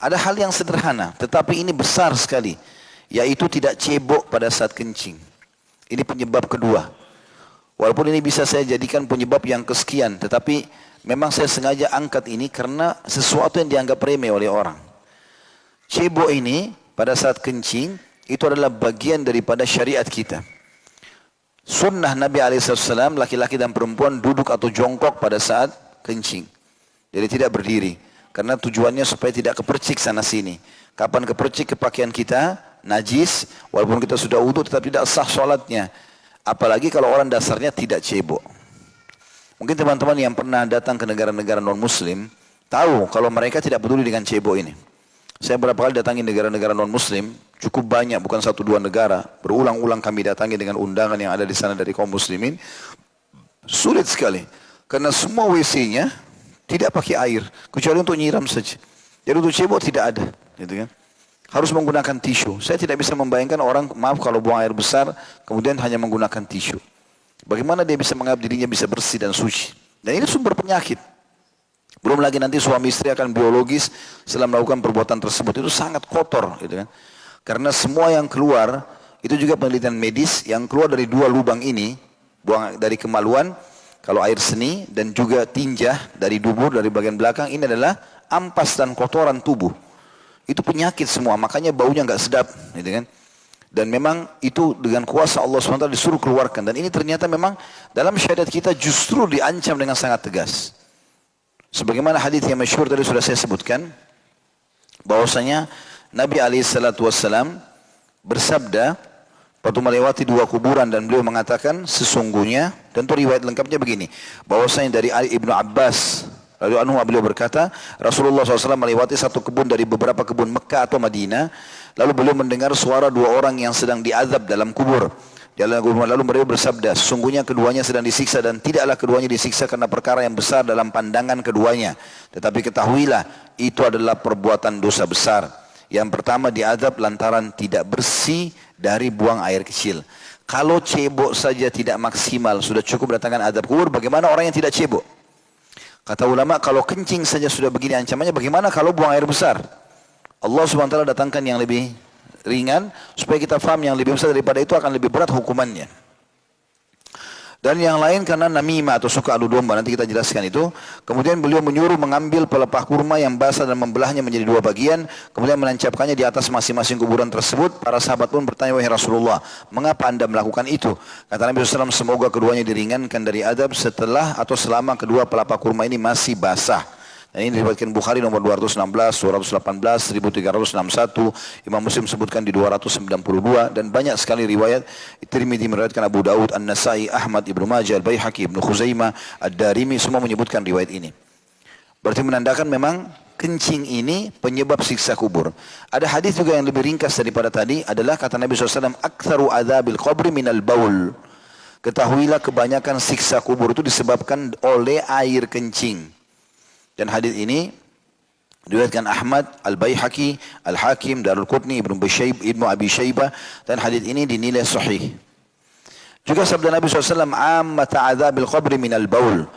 Ada hal yang sederhana, tetapi ini besar sekali, yaitu tidak cebok pada saat kencing. Ini penyebab kedua. Walaupun ini bisa saya jadikan penyebab yang kesekian, tetapi memang saya sengaja angkat ini karena sesuatu yang dianggap remeh oleh orang. Cebok ini pada saat kencing, itu adalah bagian daripada syariat kita. Sunnah Nabi SAW, laki-laki dan perempuan duduk atau jongkok pada saat kencing. Jadi tidak berdiri. Karena tujuannya supaya tidak kepercik sana sini. Kapan kepercik ke pakaian kita, najis, walaupun kita sudah wudu tetap tidak sah sholatnya. Apalagi kalau orang dasarnya tidak cebok. Mungkin teman-teman yang pernah datang ke negara-negara non-muslim, tahu kalau mereka tidak peduli dengan cebok ini. Saya beberapa kali datangi negara-negara non-muslim, cukup banyak, bukan satu dua negara. Berulang-ulang kami datangi dengan undangan yang ada di sana dari kaum muslimin. Sulit sekali. Karena semua WC-nya tidak pakai air, kecuali untuk nyiram saja. Jadi untuk cebok tidak ada, gitu kan? Harus menggunakan tisu. Saya tidak bisa membayangkan orang, maaf kalau buang air besar, kemudian hanya menggunakan tisu. Bagaimana dia bisa menganggap dirinya bisa bersih dan suci? Dan ini sumber penyakit. Belum lagi nanti suami istri akan biologis setelah melakukan perbuatan tersebut. Itu sangat kotor, gitu kan? Karena semua yang keluar, itu juga penelitian medis, yang keluar dari dua lubang ini, buang dari kemaluan, kalau air seni dan juga tinja dari dubur, dari bagian belakang, ini adalah ampas dan kotoran tubuh. Itu penyakit semua, makanya baunya nggak sedap, gitu kan? Dan memang itu dengan kuasa Allah SWT disuruh keluarkan. Dan ini ternyata memang dalam syariat kita justru diancam dengan sangat tegas. Sebagaimana hadis yang masyhur tadi sudah saya sebutkan, bahwasanya Nabi SAW bersabda, waktu melewati dua kuburan dan beliau mengatakan sesungguhnya, tentu riwayat lengkapnya begini, bahwasanya dari Ali Ibnu Abbas radhiyallahu anhu beliau berkata, Rasulullah SAW melewati satu kebun dari beberapa kebun Mekah atau Madinah, lalu beliau mendengar suara dua orang yang sedang diazab dalam kubur. Lalu beliau bersabda, sesungguhnya keduanya sedang disiksa dan tidaklah keduanya disiksa karena perkara yang besar dalam pandangan keduanya. Tetapi ketahuilah, itu adalah perbuatan dosa besar. Yang pertama diazab lantaran tidak bersih dari buang air kecil. Kalau cebok saja tidak maksimal, sudah cukup datangkan azab kubur, bagaimana orang yang tidak cebok? Kata ulama, kalau kencing saja sudah begini ancamannya, bagaimana kalau buang air besar? Allah SWT datangkan yang lebih ringan, supaya kita faham yang lebih besar daripada itu akan lebih berat hukumannya. Dan yang lain karena namimah atau suka adu domba, nanti kita jelaskan itu. Kemudian beliau menyuruh mengambil pelepah kurma yang basah dan membelahnya menjadi dua bagian, kemudian menancapkannya di atas masing-masing kuburan tersebut. Para sahabat pun bertanya, wahai Rasulullah, mengapa anda melakukan itu? Kata Nabi SAW, semoga keduanya diringankan dari adab setelah atau selama kedua pelepah kurma ini masih basah. Dan ini diriwayatkan Bukhari nomor 216, 218, 1361, Imam Muslim sebutkan di 292, dan banyak sekali riwayat. Tirmidzi meriwayatkan, Abu Daud, An-Nasai, Ahmad, Ibnu Majah, Al-Baihaqi, Ibnu Khuzaimah, Ad-Darimi semua menyebutkan riwayat ini. Berarti menandakan memang kencing ini penyebab siksa kubur. Ada hadis juga yang lebih ringkas daripada tadi, adalah kata Nabi SAW, aktsaru adzabil qabri minal baul. Ketahuilah kebanyakan siksa kubur itu disebabkan oleh air kencing. Dan hadis ini diriwayatkan Ahmad, Al-Baihaqi, Al-Hakim, Darul Qutni, Ibnu Abi Syaibah, dan hadis ini dinilai sahih. Juga sabda Nabi SAW, ammata adzabil qabri minal baul.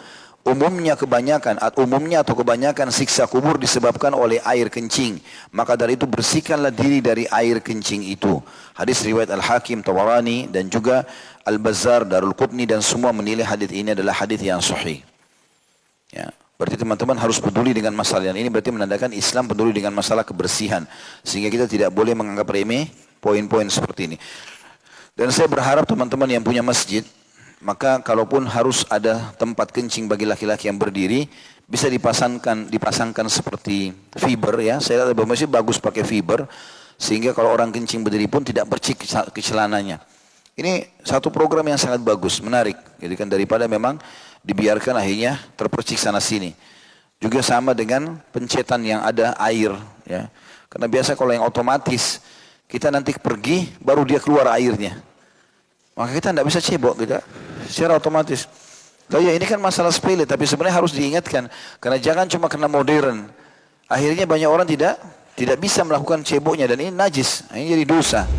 Umumnya atau kebanyakan siksa kubur disebabkan oleh air kencing. Maka dari itu bersihkanlah diri dari air kencing itu. Hadis riwayat Al-Hakim, Tawarani, dan juga Al-Bazzar, Darul Qutni, dan semua menilai hadis ini adalah hadis yang sahih. Ya. Berarti teman-teman harus peduli dengan masalah ini. Berarti menandakan Islam peduli dengan masalah kebersihan. Sehingga kita tidak boleh menganggap remeh poin-poin seperti ini. Dan saya berharap teman-teman yang punya masjid, maka kalaupun harus ada tempat kencing bagi laki-laki yang berdiri, bisa dipasangkan seperti fiber ya. Saya lihat beberapa masjid bagus pakai fiber, sehingga kalau orang kencing berdiri pun tidak percik ke celananya. Ini satu program yang sangat bagus, menarik. Jadi kan daripada memang dibiarkan akhirnya terpercik sana sini. Juga sama dengan pencetan yang ada air, ya. Karena biasa kalau yang otomatis kita nanti pergi baru dia keluar airnya, maka kita tidak bisa cebok kita secara otomatis. Loh ya, ini kan masalah sepele, tapi sebenarnya harus diingatkan karena jangan cuma karena modern. Akhirnya banyak orang tidak bisa melakukan ceboknya dan ini najis, ini jadi dosa.